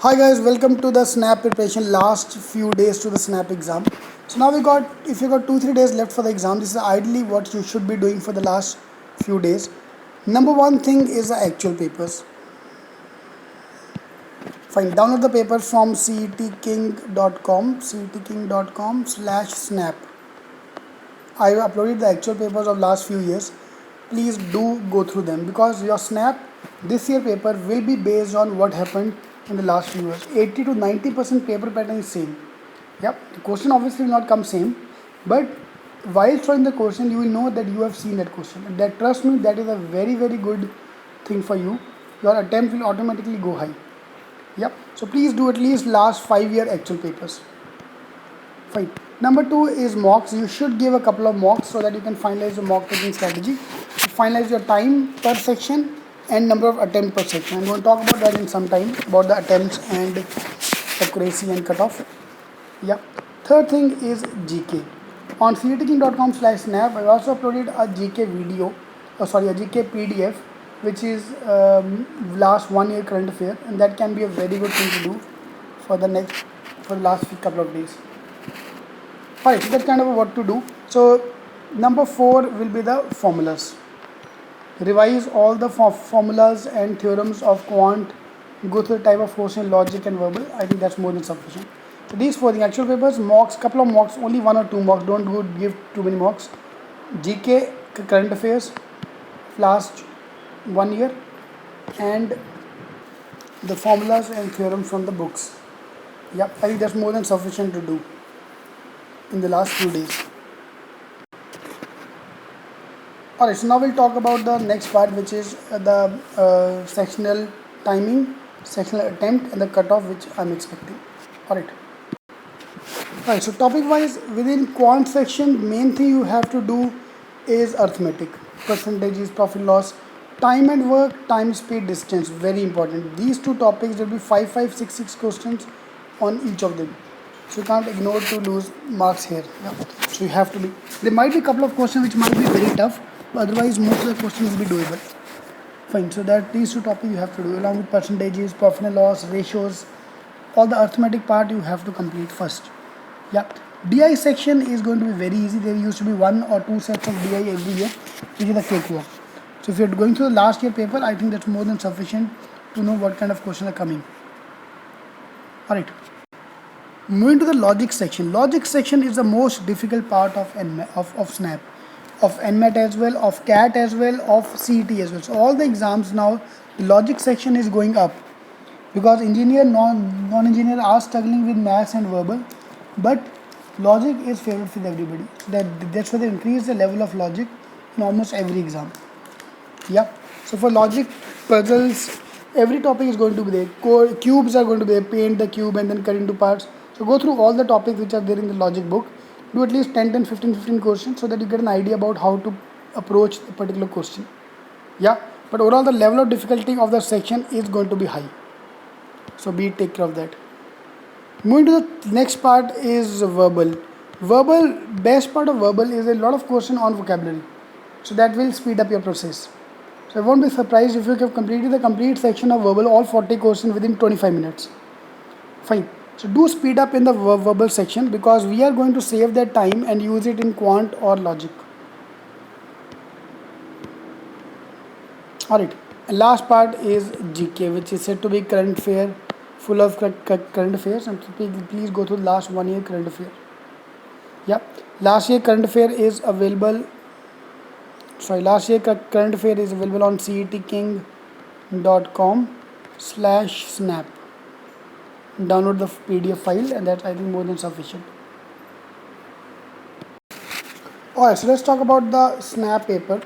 Hi guys, welcome to the SNAP preparation. Last few days to the SNAP exam. So now if you got 2-3 days left for the exam, this is ideally what you should be doing for the last few days. Number one thing is the actual papers. Fine, download the paper from cetking.com/snap. I have uploaded the actual papers of last few years. Please do go through them because your SNAP this year paper will be based on what happened in the last few years. 80 to 90% paper pattern is same. Yep, the question obviously will not come same, but while showing the question, you will know that you have seen that question. And that, trust me, that is a very good thing for you. Your attempt will automatically go high. Yep. So please do at least last 5-year actual papers. Fine. Number 2 is mocks. You should give a couple of mocks so that you can finalize your mock taking strategy. Finalize your time per section and number of attempts per section. I'm going to talk about that in some time, about the attempts and accuracy and cutoff. Yeah. Third thing is GK. On cetking.com/snap, I also uploaded a GK video, a GK PDF, which is last 1 year current affair, and that can be a very good thing to do for the last couple of days. Alright, so that's kind of what to do. So number 4 will be the formulas. Revise all the formulas and theorems of quant. Go through the type of question, logic and verbal. I think that's more than sufficient. So these 4 things: actual papers, mocks, couple of mocks, only 1 or 2 mocks. Don't give too many mocks. GK, current affairs, last 1 year, and the formulas and theorems from the books. Yep, I think that's more than sufficient to do in the last few days. Alright, so now we'll talk about the next part, which is the sectional timing, sectional attempt and the cutoff which I'm expecting. Alright, so topic wise, within quant section, main thing you have to do is arithmetic, percentages, profit loss, time and work, time, speed, distance, very important. These 2 topics will be 5, 6 questions on each of them. So you can't ignore to lose marks here. Yeah. So you have to be. There might be a couple of questions which might be very tough, but otherwise most of the questions will be doable. Fine. So that these 2 topics you have to do along with percentages, profit and loss, ratios, all the arithmetic part you have to complete first. Yeah. DI section is going to be very easy. There used to be 1 or 2 sets of DI every year, which is a cakewalk. So if you're going through the last year paper, I think that's more than sufficient to know what kind of questions are coming. Alright. Moving to the logic section. Logic section is the most difficult part of SNAP, of NMAT as well, of CAT as well, of CET as well. So all the exams now, the logic section is going up because engineer, non-engineer are struggling with maths and verbal, but logic is favored with everybody. So that's why they increase the level of logic in almost every exam. Yeah. So for logic, puzzles, every topic is going to be there. Cubes are going to be there. Paint the cube and then cut into parts. So go through all the topics which are there in the logic book. Do at least 15 questions so that you get an idea about how to approach a particular question. Yeah. But overall the level of difficulty of the section is going to be high. So take care of that. Moving to the next part is verbal. Best part of verbal is a lot of question on vocabulary. So that will speed up your process. So I won't be surprised if you have completed the complete section of verbal, all 40 questions within 25 minutes. Fine. So do speed up in the verbal section because we are going to save that time and use it in quant or logic. Alright. Last part is GK, which is said to be current affair, full of current affairs, and please go through the last 1 year current affair. Yeah. Last year current affair is available on cetking.com/snap. Download the PDF file, and that's I think more than sufficient. Alright, so let's talk about the SNAP paper.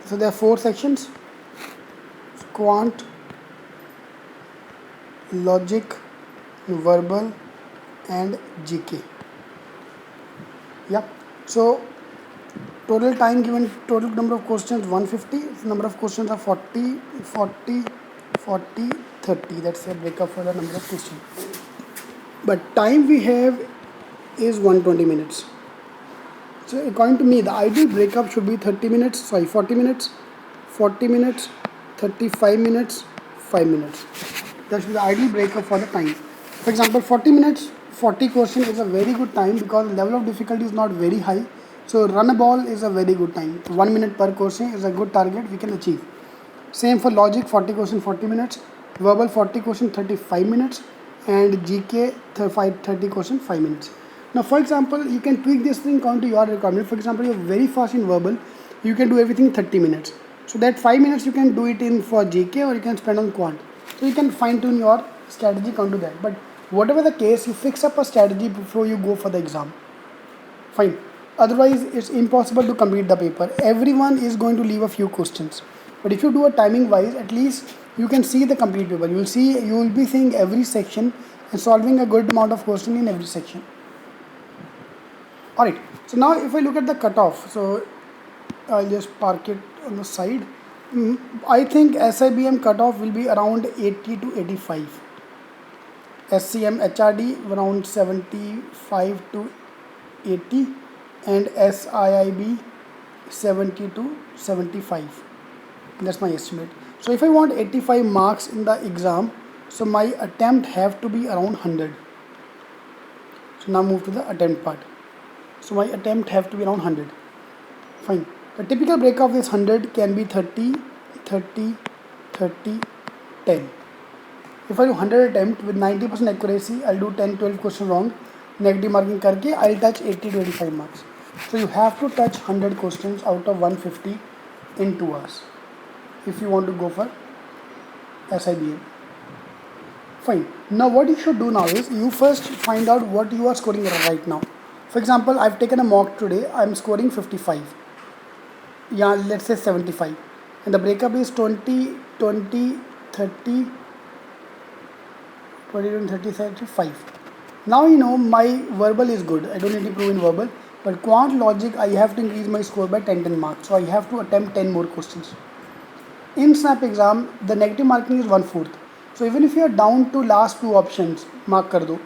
So there are 4 sections: quant, logic, verbal, and GK. Yeah. So total time given, total number of questions 150. Number of questions are 40, 40, 40, 30. That's the breakup for the number of questions. But time we have is 120 minutes. So according to me, the ideal breakup should be 40 minutes, 40 minutes, 35 minutes, 5 minutes. That should be the ideal breakup for the time. For example, 40 minutes, 40 question is a very good time because the level of difficulty is not very high. So run a ball is a very good time. 1 minute per question is a good target we can achieve. Same for logic, 40 question 40 minutes, verbal 40 question 35 minutes, and GK 30 question 5 minutes. Now for example, you can tweak this thing according to your requirement. For example, you're very fast in verbal, you can do everything in 30 minutes. So that 5 minutes you can do it in for GK, or you can spend on quant. So you can fine tune your strategy according to that. But whatever the case, you fix up a strategy before you go for the exam. Fine. Otherwise, it's impossible to complete the paper. Everyone is going to leave a few questions. But if you do a timing wise, at least you can see the complete paper. You will be seeing every section and solving a good amount of question in every section. Alright. So now if I look at the cutoff, so I'll just park it on the side. I think SIBM cutoff will be around 80 to 85. SCM HRD around 75 to 80, and SIIB 70 to 75. That's my estimate. So if I want 85 marks in the exam, so my attempt have to be around 100. So now move to the attempt part. So my attempt have to be around 100. Fine. The typical breakup of this 100 can be 30, 30, 30, 10. If I do 100 attempt with 90% accuracy, I'll do 10, 12 questions wrong. Negative marking karke, I'll touch 80 to 85 marks. So you have to touch 100 questions out of 150 in 2 hours if you want to go for SIBM. Fine. Now what you should do now is you first find out what you are scoring right now. For example, I've taken a mock today. I'm scoring 55. Yeah, let's say 75. And the breakup is 20, 20, 30, 20, 30, 35. Now you know my verbal is good. I don't need to improve in verbal. But quant logic, I have to increase my score by 10 marks. So I have to attempt 10 more questions. In SNAP exam, the negative marking is 1/4. So even if you are down to last 2 options, mark kar do.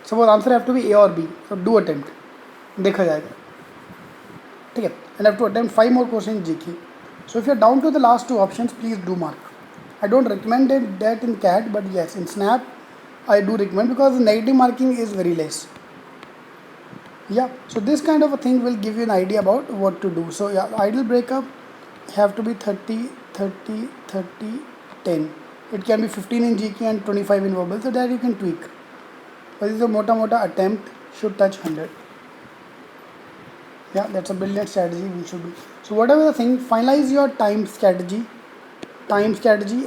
Suppose answer have to be A or B. So do attempt. देखा जाएगा. ठीक है. And I have to attempt 5 more questions in GK. So if you are down to the last 2 options, please do mark. I don't recommend that in CAT, but yes, in SNAP, I do recommend because the negative marking is very less. Yeah, so this kind of a thing will give you an idea about what to do. So yeah, ideal breakup have to be 30, 30, 30, 10. It can be 15 in GK and 25 in verbal, so that you can tweak. But this is a mota attempt, should touch 100. Yeah, that's a brilliant strategy we should do. So whatever the thing, finalize your time strategy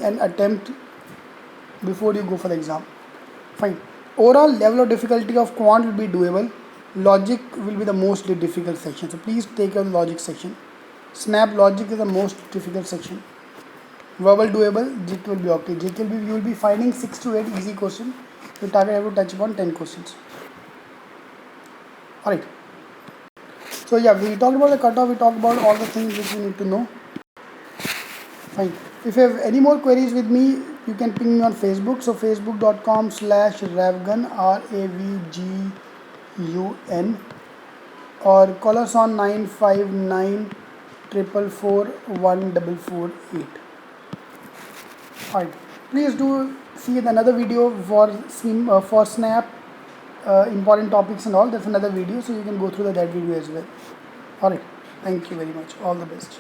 and attempt before you go for the exam. Fine. Overall level of difficulty of quant will be doable. Logic will be the most difficult section. So please take your logic section. SNAP logic is the most difficult section. Verbal doable, GK will be okay. GK will be, you will be finding 6 to 8 easy questions. Your target have to touch upon 10 questions. Alright. So yeah, we talked about the cutoff, we talked about all the things which you need to know. Fine. If you have any more queries with me, you can ping me on Facebook. So facebook.com/ravgun, RAVGUN, or call us on 959 444 1448. Alright. Please do see another video for SNAP. Important topics and all, that's another video, so you can go through that video as well. Alright, thank you very much, all the best.